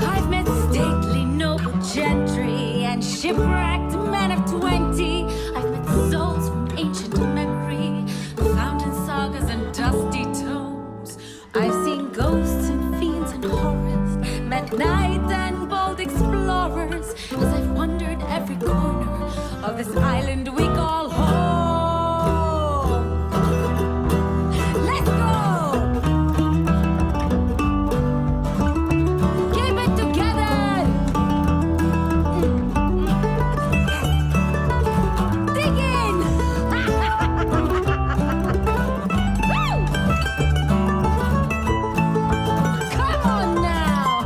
I've met stately noble gentry and shipwrecked men of 20. I've met souls from ancient memory, found in sagas and dusty tomes. I've seen ghosts and fiends and horrors, met knights and bold explorers, as I've wandered every corner of this island we call home. Let's go! Keep it together! Dig in! Woo! Come on now!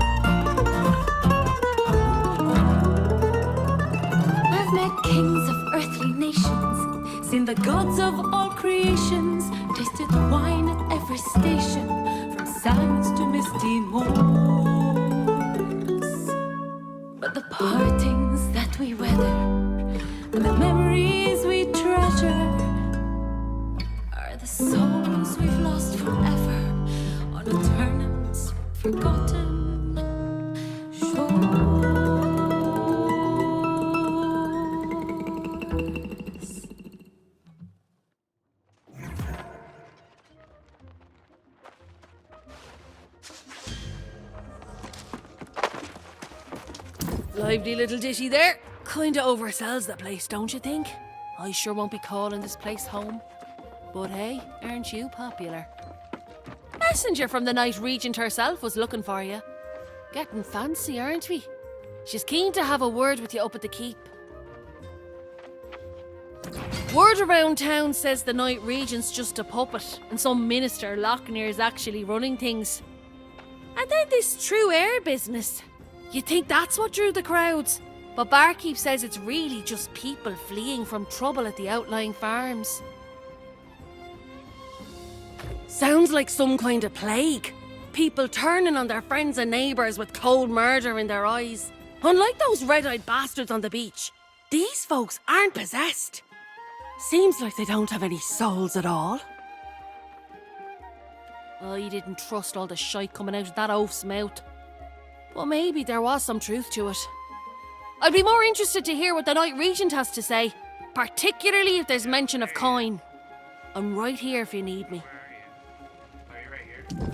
I've met kings of earthly nations, seen the gods of all creations, tasted wine at every station, from sands to misty moors. But the partings that we weather and the memories we treasure are the souls we've lost forever on Aeternum's forgotten shores. Lively little ditty there. Kinda oversells the place, don't you think? I sure won't be calling this place home. But hey, aren't you popular? Messenger from the Night Regent herself was looking for you. Getting fancy, aren't we? She's keen to have a word with you up at the keep. Word around town says the Night Regent's just a puppet, and some minister Lochnear's actually running things. And then this true air business. You'd think that's what drew the crowds, but Barkeep says it's really just people fleeing from trouble at the outlying farms. Sounds like some kind of plague. People turning on their friends and neighbours with cold murder in their eyes. Unlike those red-eyed bastards on the beach, these folks aren't possessed. Seems like they don't have any souls at all. I didn't trust all the shite coming out of that oaf's mouth. Well, maybe there was some truth to it. I'd be more interested to hear what the Night Regent has to say, particularly if there's mention of coin. I'm right here if you need me. Are you right here?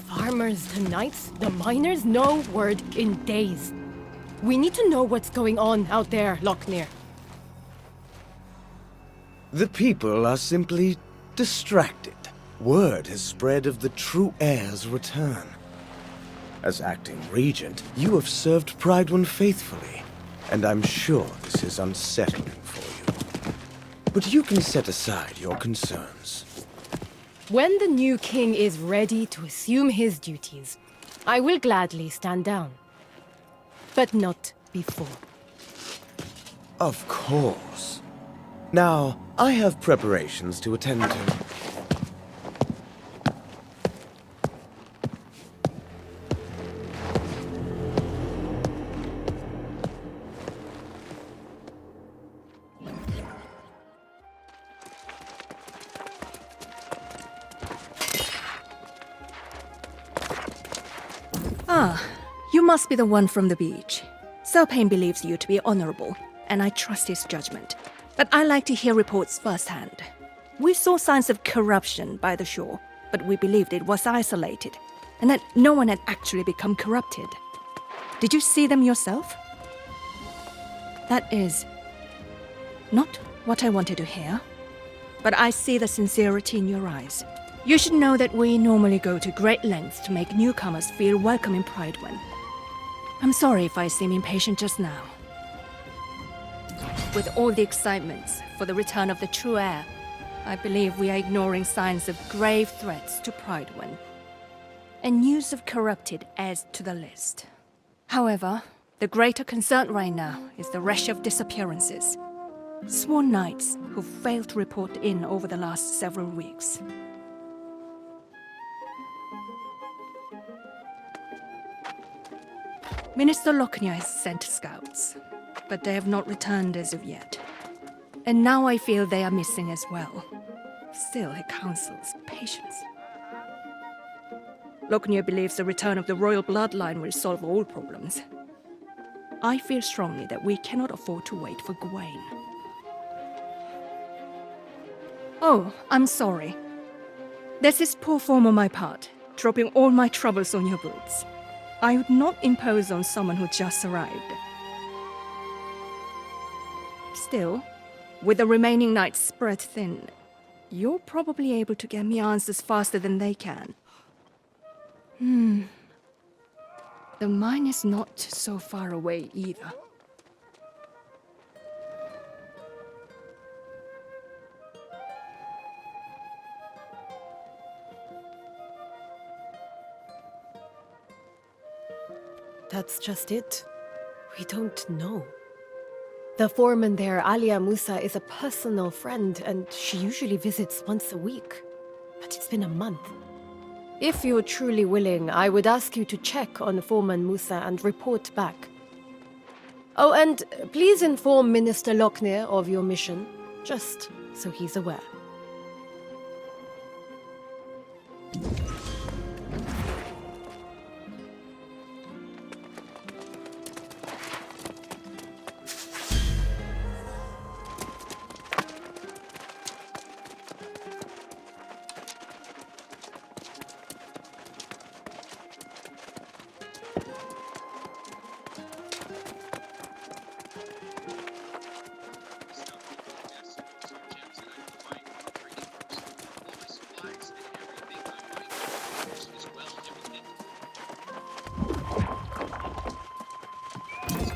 Farmers tonight, the miners, no word in days. We need to know what's going on out there, Lochnear. The people are simply distracted. Word has spread of the true heir's return. As acting regent, you have served Pride One faithfully, and I'm sure this is unsettling for you. But you can set aside your concerns. When the new king is ready to assume his duties, I will gladly stand down. But not before. Of course. Now, I have preparations to attend to. Ah, you must be the one from the beach. Serpane believes you to be honorable, and I trust his judgment. But I like to hear reports firsthand. We saw signs of corruption by the shore, but we believed it was isolated, and that no one had actually become corrupted. Did you see them yourself? That is not what I wanted to hear, but I see the sincerity in your eyes. You should know that we normally go to great lengths to make newcomers feel welcome in Pride One. I'm sorry if I seem impatient just now. With all the excitement for the return of the true heir, I believe we are ignoring signs of grave threats to Pride One. And news of corrupted adds to the list. However, the greater concern right now is the rush of disappearances. Sworn knights who failed to report in over the last several weeks. Minister Lochner has sent scouts, but they have not returned as of yet. And now I feel they are missing as well. Still, he counsels patience. Lochner believes the return of the royal bloodline will solve all problems. I feel strongly that we cannot afford to wait for Gawain. Oh, I'm sorry. This is poor form on my part, dropping all my troubles on your boots. I would not impose on someone who just arrived. Still, with the remaining nights spread thin, you're probably able to get me answers faster than they can. The mine is not so far away either. That's just it. We don't know. The foreman there, Alia Musa, is a personal friend, and she usually visits once a week. But it's been a month. If you're truly willing, I would ask you to check on Foreman Musa and report back. Oh, and please inform Minister Lochner of your mission, just so he's aware.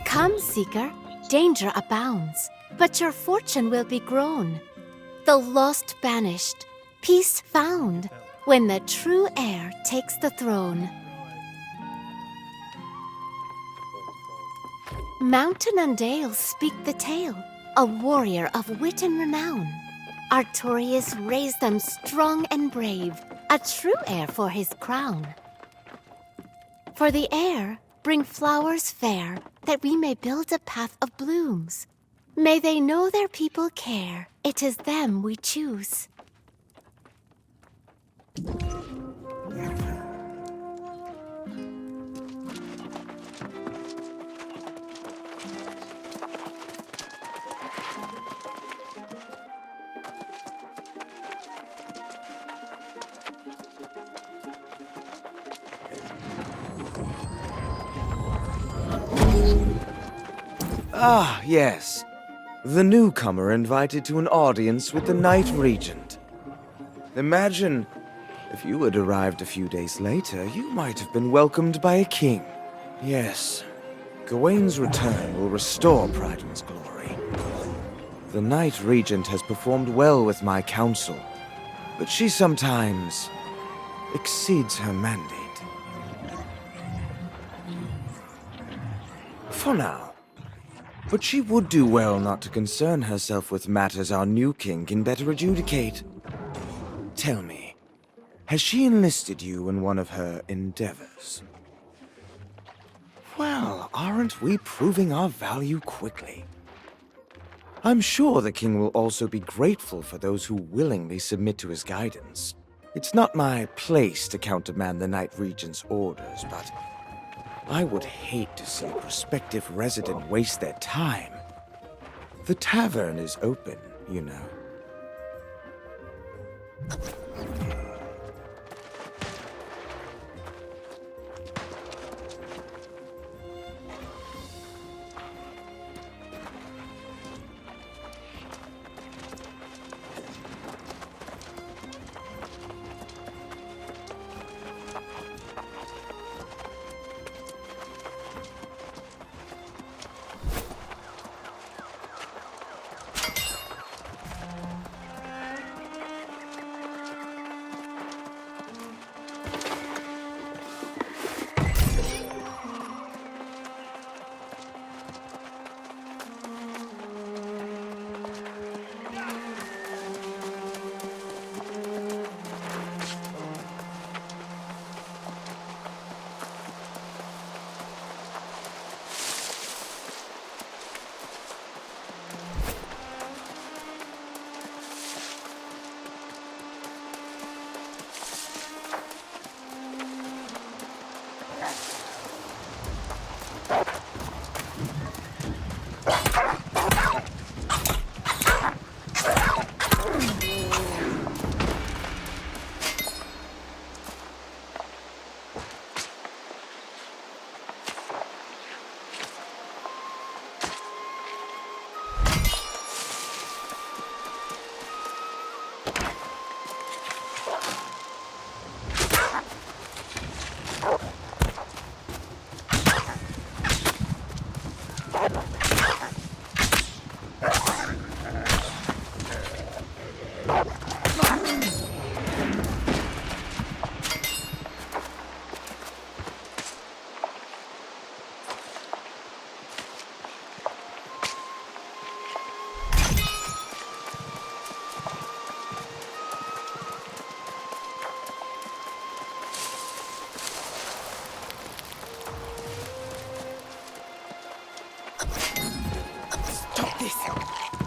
Come, Seeker, danger abounds, but your fortune will be grown. The lost banished, peace found, when the true heir takes the throne. Mountain and dale speak the tale, a warrior of wit and renown. Artorius raised them strong and brave, a true heir for his crown. For the heir, bring flowers fair, that we may build a path of blooms. May they know their people care, it is them we choose. Ah, yes. The newcomer invited to an audience with the Night Regent. Imagine, if you had arrived a few days later, you might have been welcomed by a king. Yes, Gawain's return will restore Prydwen's glory. The Night Regent has performed well with my council, but she sometimes exceeds her mandate. For now. But she would do well not to concern herself with matters our new king can better adjudicate. Tell me, has she enlisted you in one of her endeavors? Well, aren't we proving our value quickly? I'm sure the king will also be grateful for those who willingly submit to his guidance. It's not my place to countermand the Night Regent's orders, but I would hate to see a prospective resident waste their time. The tavern is open, you know.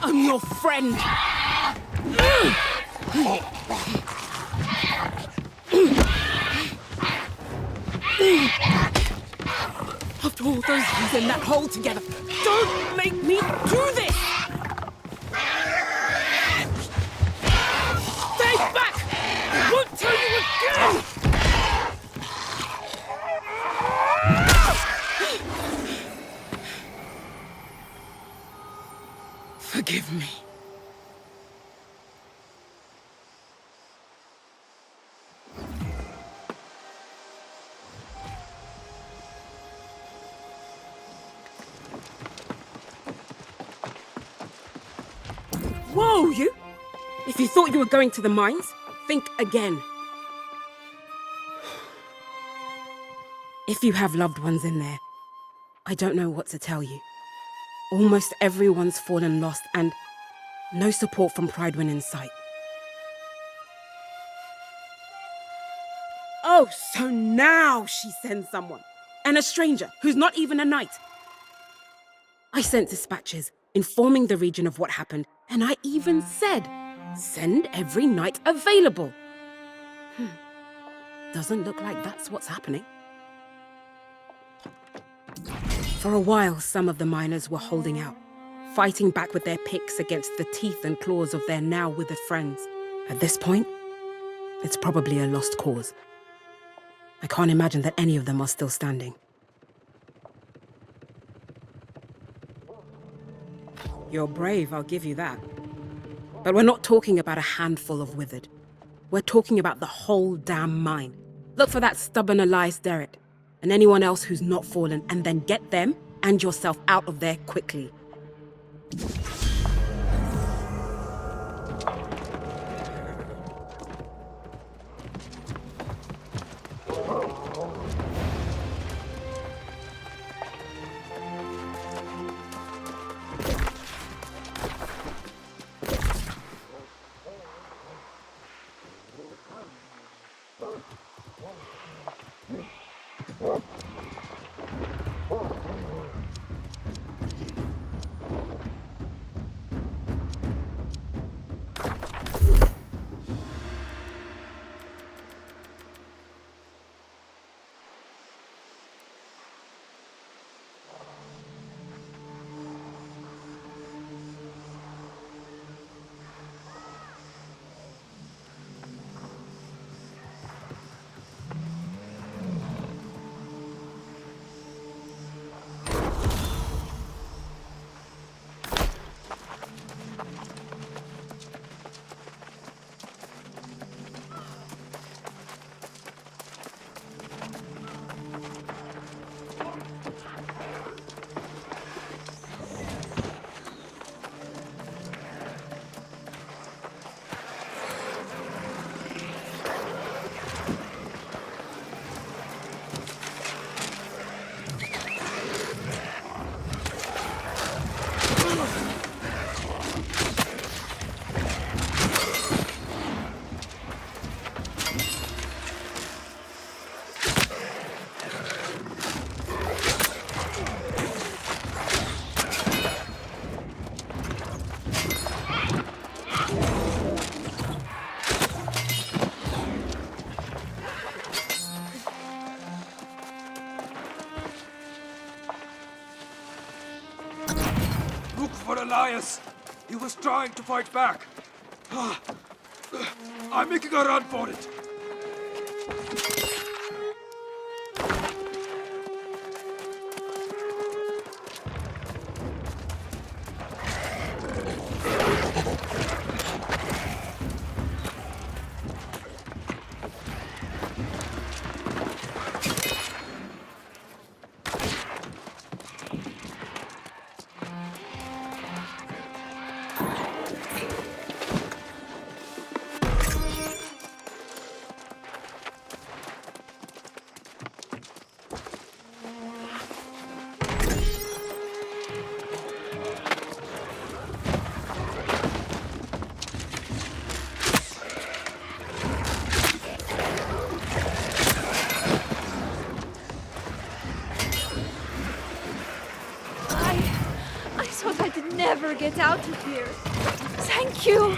I'm your friend. After all those years in that hole together, don't make me do this! Stay back! I won't tell you again! Forgive me. Whoa, you! If you thought you were going to the mines, think again. If you have loved ones in there, I don't know what to tell you. Almost everyone's fallen lost and no support from Prydwen in sight. Oh, so now she sends someone. And a stranger who's not even a knight. I sent dispatches informing the region of what happened, and I even said, send every knight available. Doesn't look like that's what's happening. For a while, some of the miners were holding out, fighting back with their picks against the teeth and claws of their now withered friends. At this point, it's probably a lost cause. I can't imagine that any of them are still standing. You're brave, I'll give you that. But we're not talking about a handful of withered. We're talking about the whole damn mine. Look for that stubborn Elias Derrick, and anyone else who's not fallen, and then get them and yourself out of there quickly. Look for Elias! He was trying to fight back. I'm making a run for it. I thought I'd never get out of here. Thank you.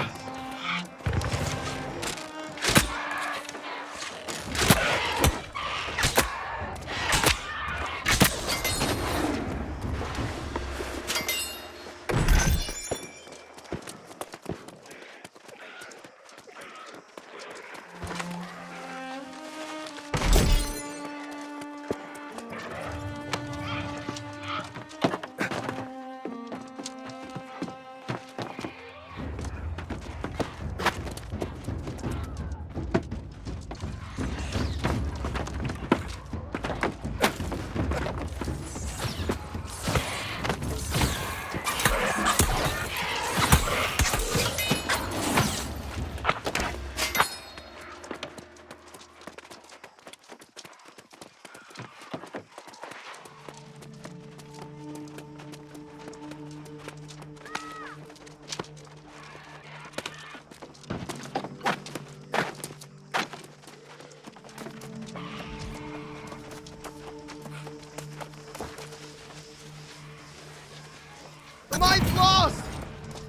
The mine's lost!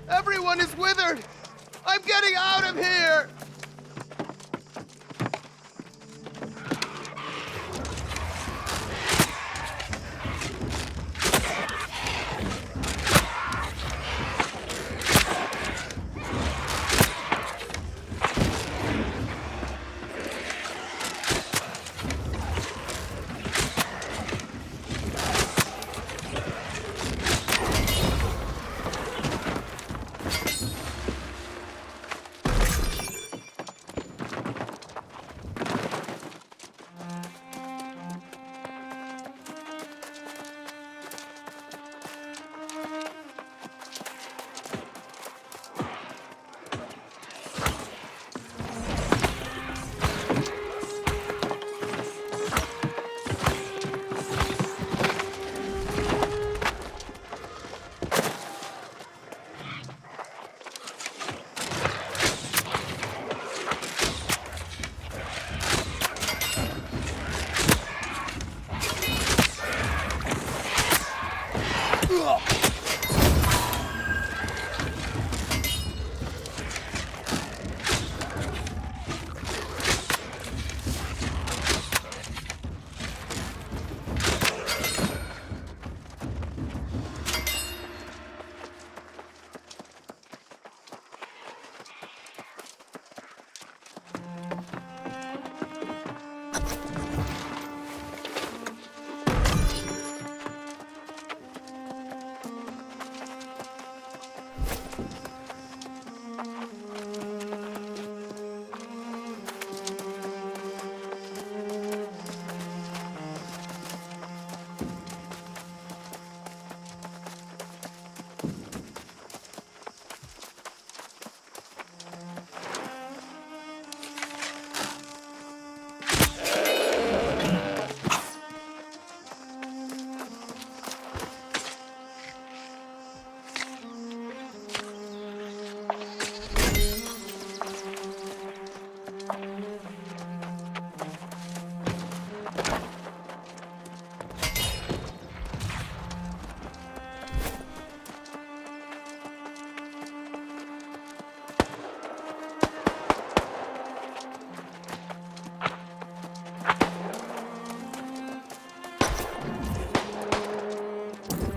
Everyone is withered! I'm getting out of here!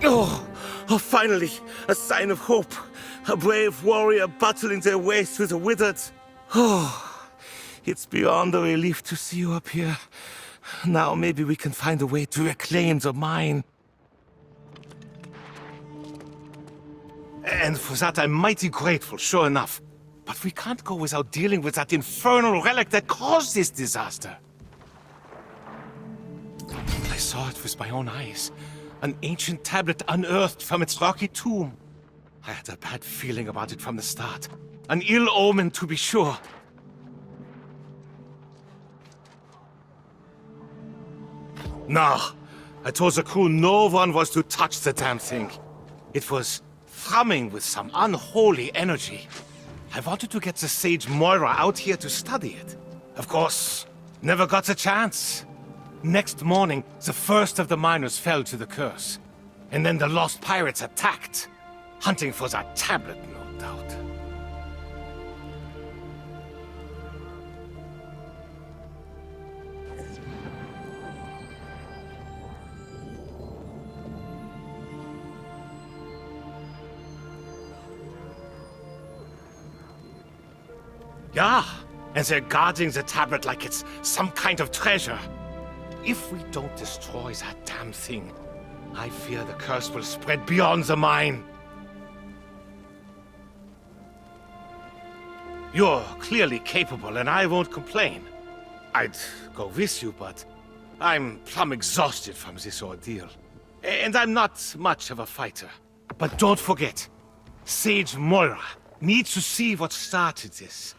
Oh, finally, a sign of hope. A brave warrior battling their way through the withered. Oh, it's beyond a relief to see you up here. Now maybe we can find a way to reclaim the mine. And for that I'm mighty grateful, sure enough. But we can't go without dealing with that infernal relic that caused this disaster. I saw it with my own eyes. An ancient tablet unearthed from its rocky tomb. I had a bad feeling about it from the start. An ill omen, to be sure. No, I told the crew no one was to touch the damn thing. It was thrumming with some unholy energy. I wanted to get the sage Moira out here to study it. Of course, never got the chance. Next morning, the first of the miners fell to the curse. And then the lost pirates attacked, hunting for that tablet, no doubt. Yeah, and they're guarding the tablet like it's some kind of treasure. If we don't destroy that damn thing, I fear the curse will spread beyond the mine. You're clearly capable, and I won't complain. I'd go with you, but I'm plumb exhausted from this ordeal. And I'm not much of a fighter. But don't forget, Sage Moira needs to see what started this.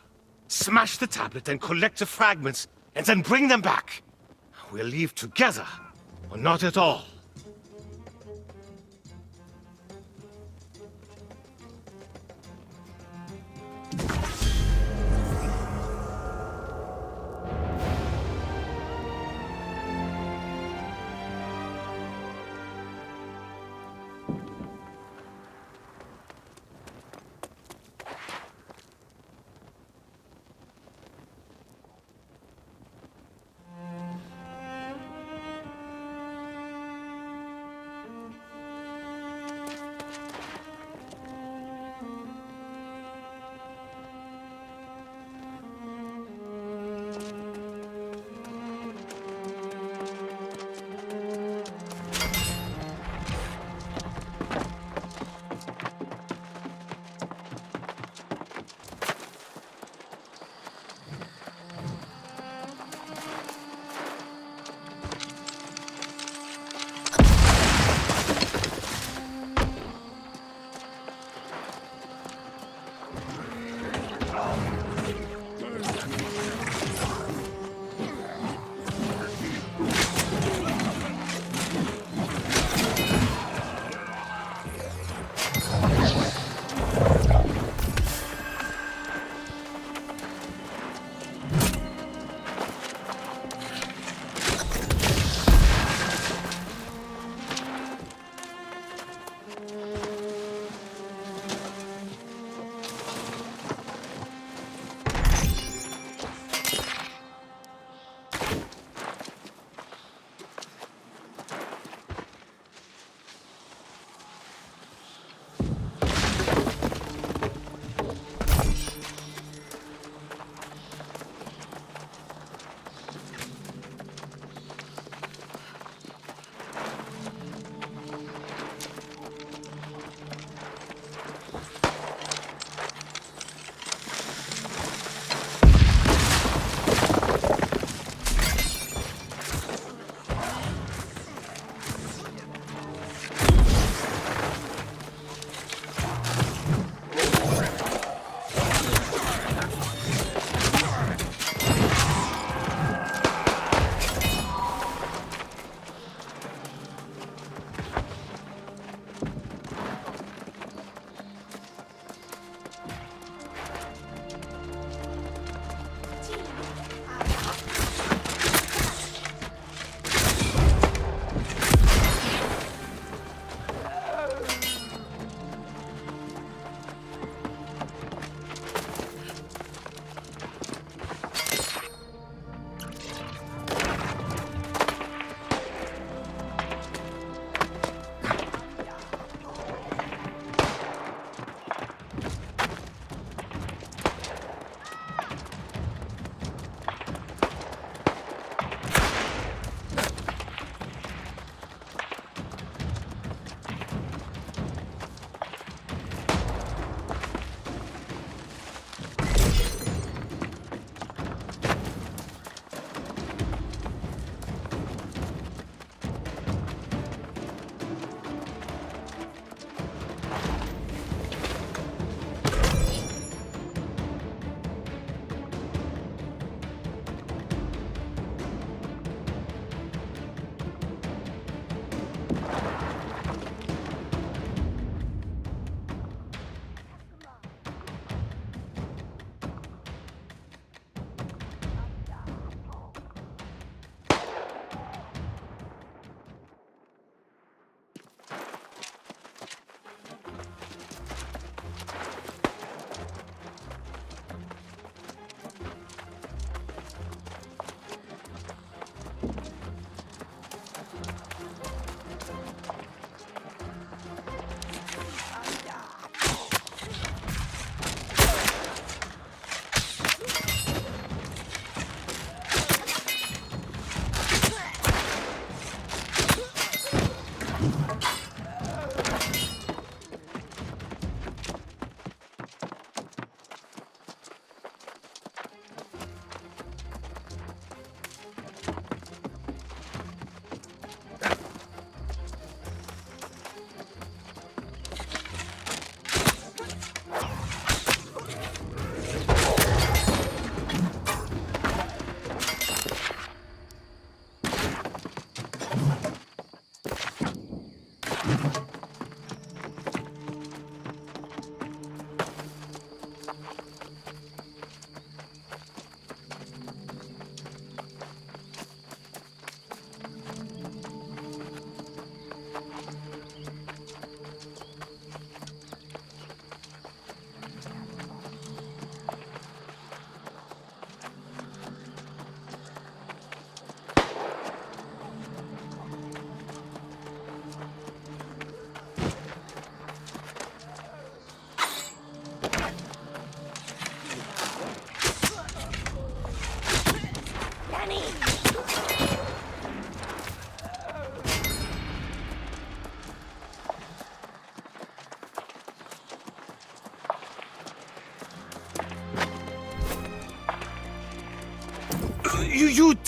Smash the tablet and collect the fragments, and then bring them back. We'll leave together, or not at all.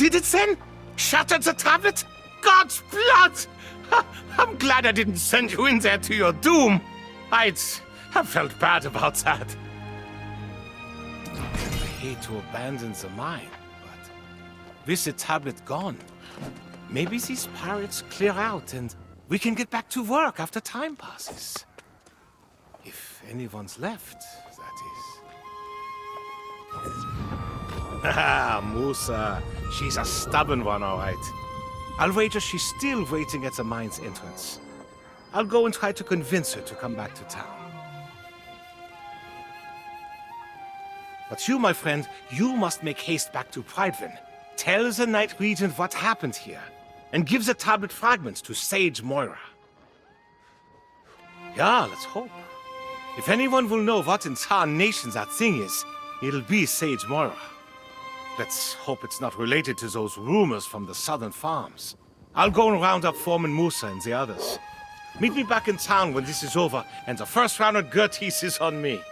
did it then? Shattered the tablet? God's blood! I'm glad I didn't send you in there to your doom. I'd have felt bad about that. I hate to abandon the mine, but with the tablet gone, maybe these pirates clear out and we can get back to work after time passes. If anyone's left, that is. Ah, Musa. She's a stubborn one, all right. I'll wager she's still waiting at the mine's entrance. I'll go and try to convince her to come back to town. But you, my friend, you must make haste back to Pridevin. Tell the Night Regent what happened here, and give the tablet fragments to Sage Moira. Yeah, let's hope. If anyone will know what in tarnation that thing is, it'll be Sage Moira. Let's hope it's not related to those rumors from the southern farms. I'll go and round up Foreman Musa and the others. Meet me back in town when this is over, and the first round of Gertis is on me.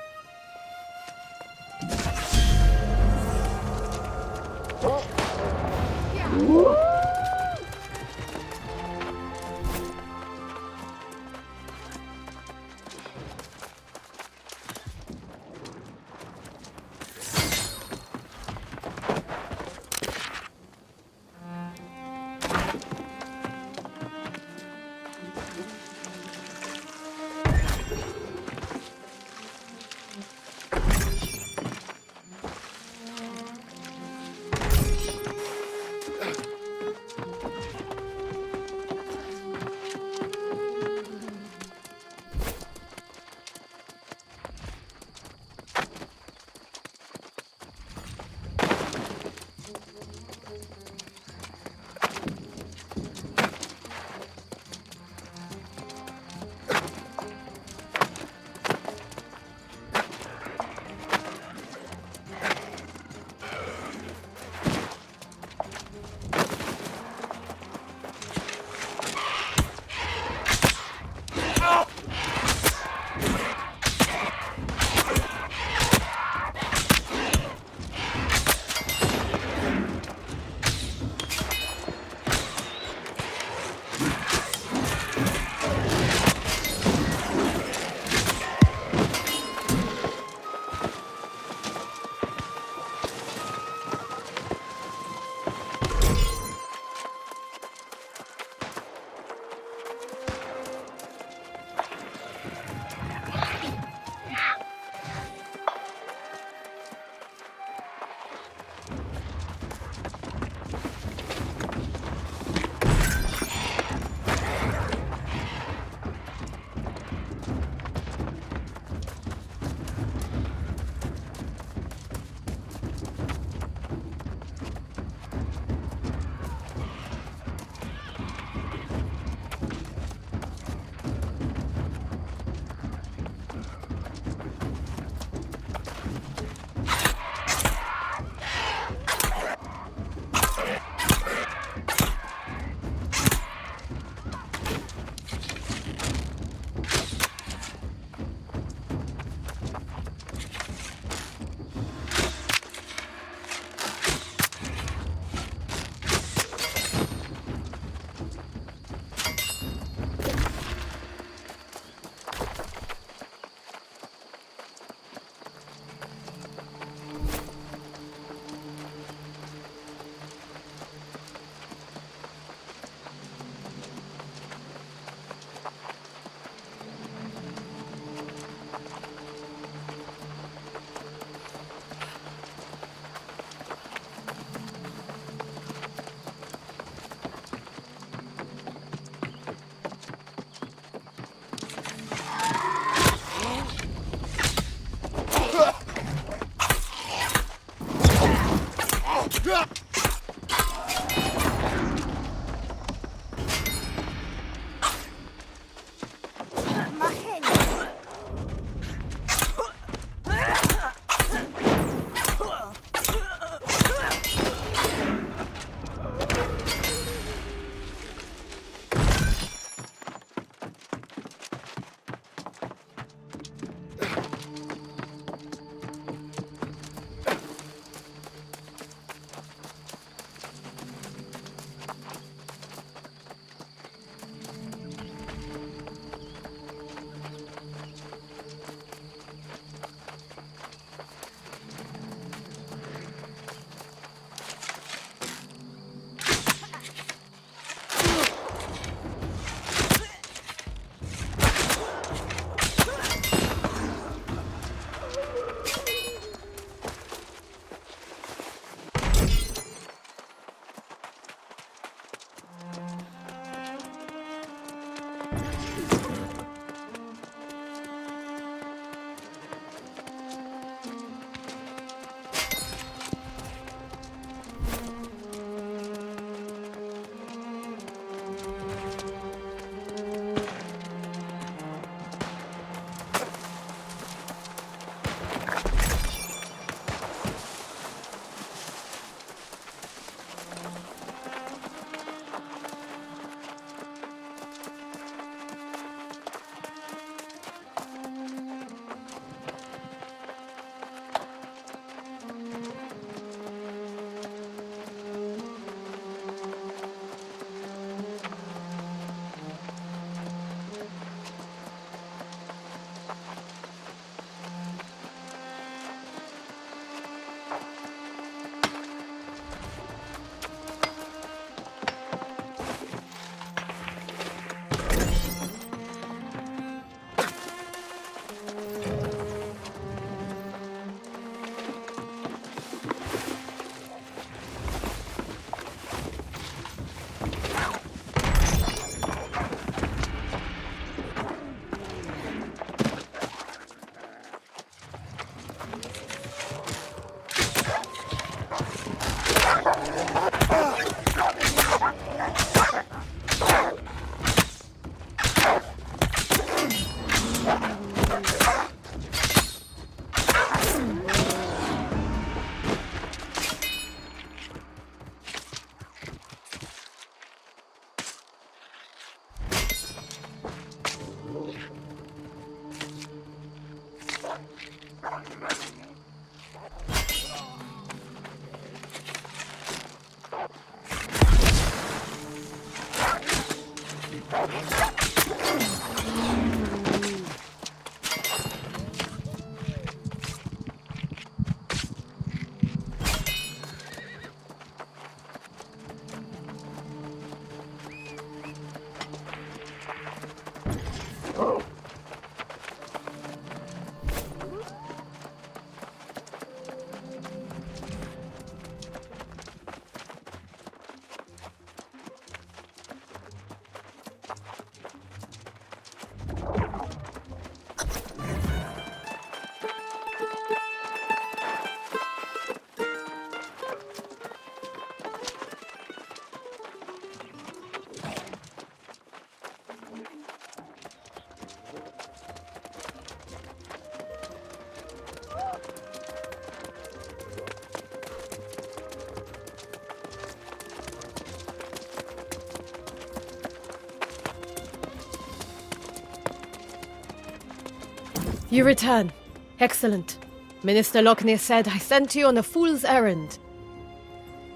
You return. Excellent. Minister Lockney said I sent you on a fool's errand.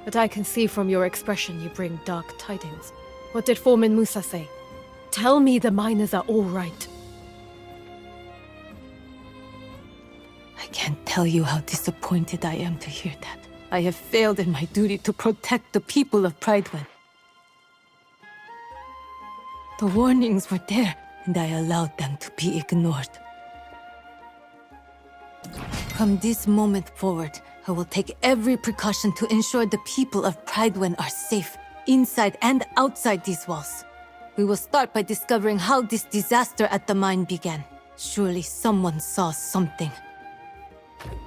But I can see from your expression you bring dark tidings. What did Foreman Musa say? Tell me the miners are all right. I can't tell you how disappointed I am to hear that. I have failed in my duty to protect the people of Pridewen. The warnings were there, and I allowed them to be ignored. From this moment forward, I will take every precaution to ensure the people of Pridewen are safe, inside and outside these walls. We will start by discovering how this disaster at the mine began. Surely someone saw something.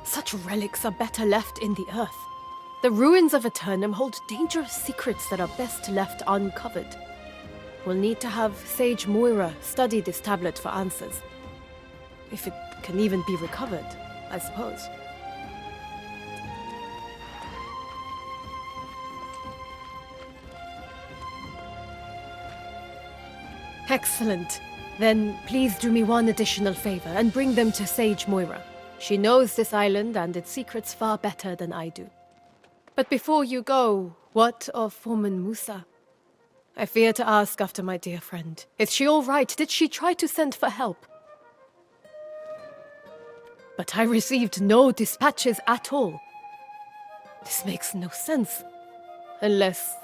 Such relics are better left in the earth. The ruins of Aeternum hold dangerous secrets that are best left uncovered. We'll need to have Sage Moira study this tablet for answers. If it can even be recovered, I suppose. Excellent. Then please do me one additional favor and bring them to Sage Moira. She knows this island and its secrets far better than I do. But before you go, what of Foreman Musa? I fear to ask after my dear friend. Is she all right? Did she try to send for help? But I received no dispatches at all. This makes no sense. Unless...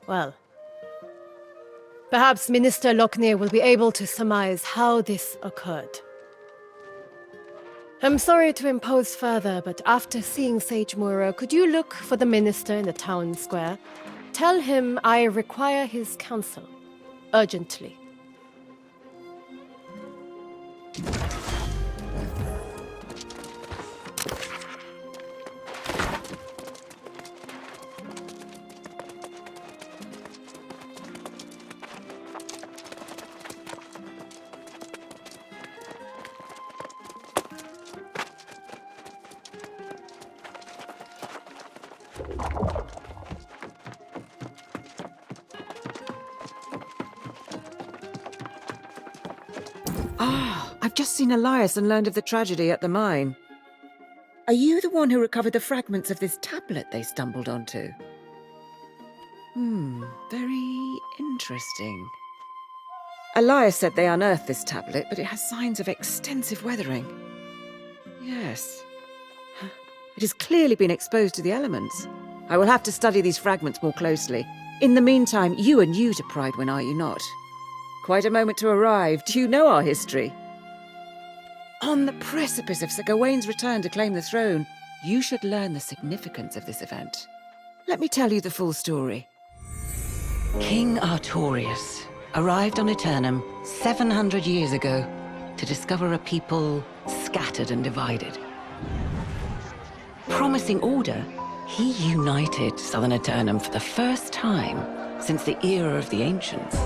well... perhaps Minister Lockney will be able to surmise how this occurred. I'm sorry to impose further, but after seeing Sage Moira, could you look for the minister in the town square? Tell him I require his counsel. Urgently. I've just seen Elias and learned of the tragedy at the mine. Are you the one who recovered the fragments of this tablet they stumbled onto? Very interesting. Elias said they unearthed this tablet, but it has signs of extensive weathering. Yes. It has clearly been exposed to the elements. I will have to study these fragments more closely. In the meantime, you are new to Pridewen, are you not? Quite a moment to arrive. Do you know our history? On the precipice of Sir Gawain's return to claim the throne, you should learn the significance of this event. Let me tell you the full story. King Artorius arrived on Aeternum 700 years ago to discover a people scattered and divided. Promising order, he united southern Aeternum for the first time since the era of the Ancients.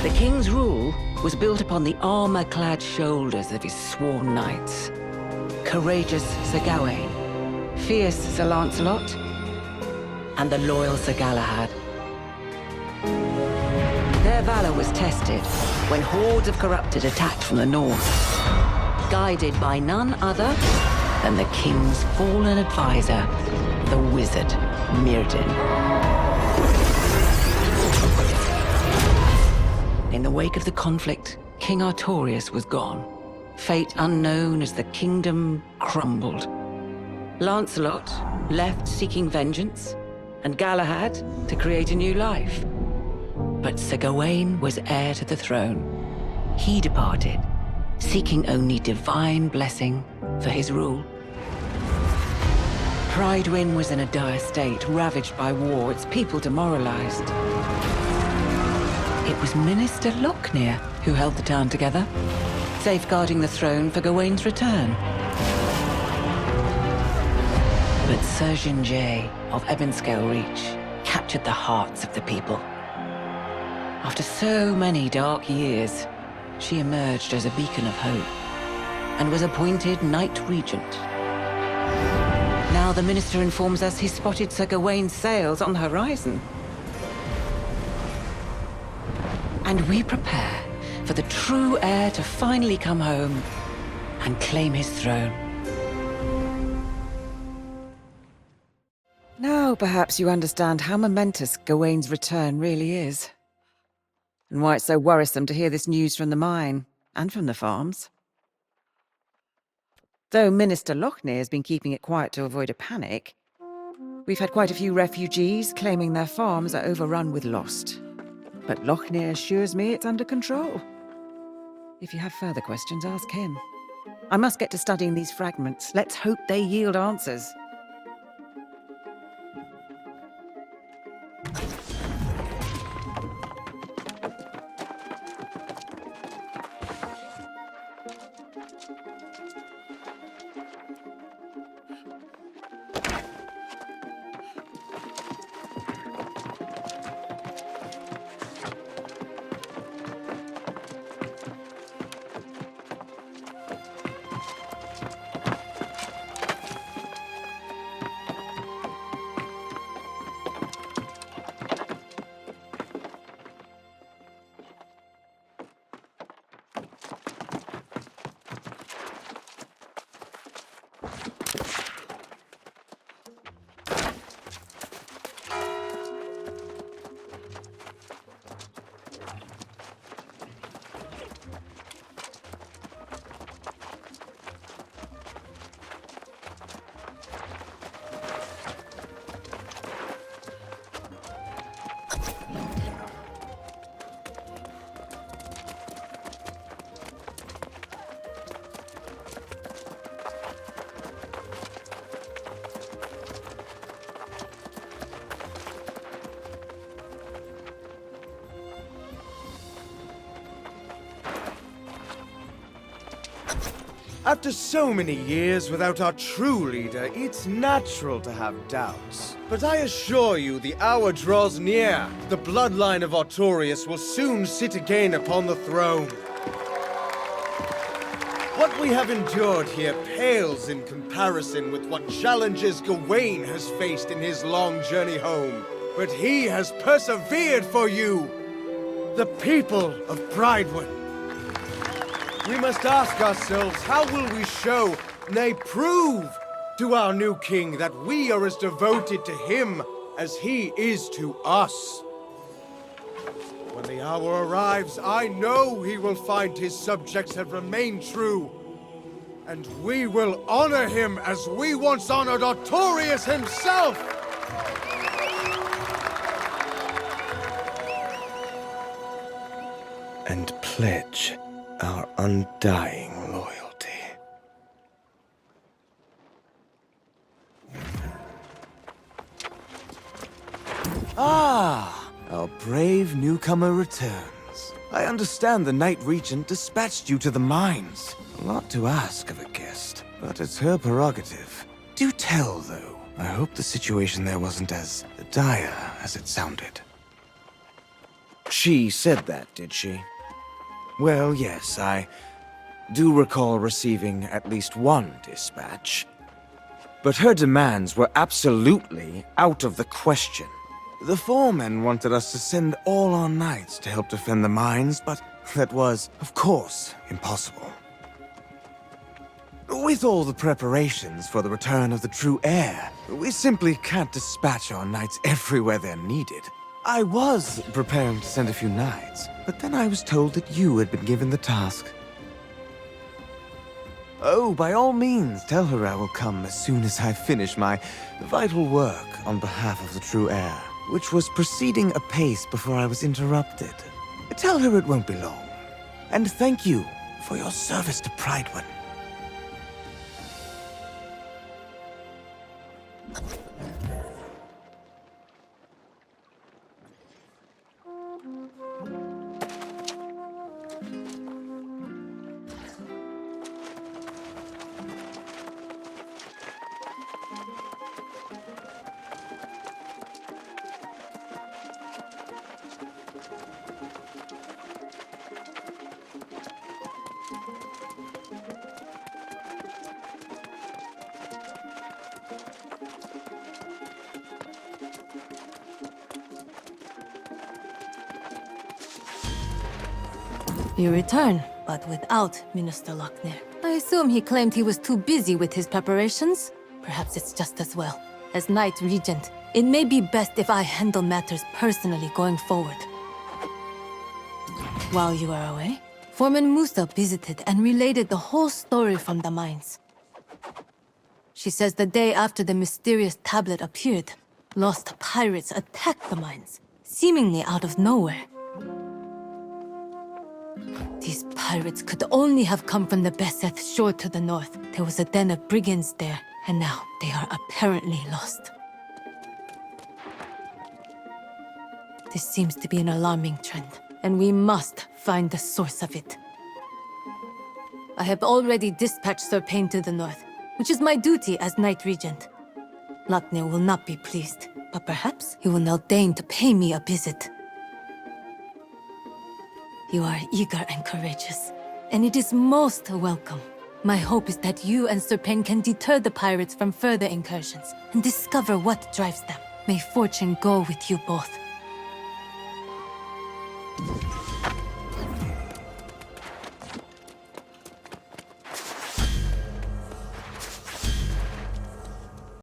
The king's rule was built upon the armor-clad shoulders of his sworn knights. Courageous Sir Gawain, fierce Sir Lancelot, and the loyal Sir Galahad. Their valor was tested when hordes of corrupted attacked from the north, guided by none other than the king's fallen advisor, the wizard Mirrodin. In the wake of the conflict, King Artorius was gone. Fate unknown as the kingdom crumbled. Lancelot left seeking vengeance, and Galahad to create a new life. But Sir Gawain was heir to the throne. He departed, seeking only divine blessing for his rule. Prydwen was in a dire state, ravaged by war, its people demoralized. It was Minister Lochner who held the town together, safeguarding the throne for Gawain's return. But Sir Jinjay of Ebonscale Reach captured the hearts of the people. After so many dark years, she emerged as a beacon of hope and was appointed Knight Regent. Now the minister informs us he spotted Sir Gawain's sails on the horizon. And we prepare for the true heir to finally come home and claim his throne. Now perhaps you understand how momentous Gawain's return really is. And why it's so worrisome to hear this news from the mine, and from the farms. Though Minister Lochner has been keeping it quiet to avoid a panic, we've had quite a few refugees claiming their farms are overrun with lost. But Lochner assures me it's under control. If you have further questions, ask him. I must get to studying these fragments. Let's hope they yield answers. After so many years without our true leader, it's natural to have doubts. But I assure you, the hour draws near. The bloodline of Artorius will soon sit again upon the throne. What we have endured here pales in comparison with what challenges Gawain has faced in his long journey home. But he has persevered for you, the people of Prydwen. We must ask ourselves, how will we show, nay prove, to our new king that we are as devoted to him as he is to us? When the hour arrives, I know he will find his subjects have remained true. And we will honor him as we once honored Artorius himself! And pledge our undying loyalty. Ah, our brave newcomer returns. I understand the Knight Regent dispatched you to the mines. A lot to ask of a guest, but it's her prerogative. Do tell, though. I hope the situation there wasn't as dire as it sounded. She said that, did she? Well, yes, I do recall receiving at least one dispatch. But her demands were absolutely out of the question. The foremen wanted us to send all our knights to help defend the mines, but that was, of course, impossible. With all the preparations for the return of the true heir, we simply can't dispatch our knights everywhere they're needed. I was preparing to send a few knights, but then I was told that you had been given the task. Oh, by all means, tell her I will come as soon as I finish my vital work on behalf of the true heir, which was proceeding apace before I was interrupted. Tell her it won't be long. And thank you for your service to Prydwen. You return, but without Minister Lochner. I assume he claimed he was too busy with his preparations. Perhaps it's just as well. As Knight Regent, it may be best if I handle matters personally going forward. While you are away, Foreman Musa visited and related the whole story from the mines. She says the day after the mysterious tablet appeared, lost pirates attacked the mines, seemingly out of nowhere. These pirates could only have come from the Beseth shore to the north. There was a den of brigands there, and now they are apparently lost. This seems to be an alarming trend, and we must find the source of it. I have already dispatched Sir Payne to the north, which is my duty as Knight Regent. Lochner will not be pleased, but perhaps he will now deign to pay me a visit. You are eager and courageous, and it is most welcome. My hope is that you and Sir Payne can deter the pirates from further incursions and discover what drives them. May fortune go with you both.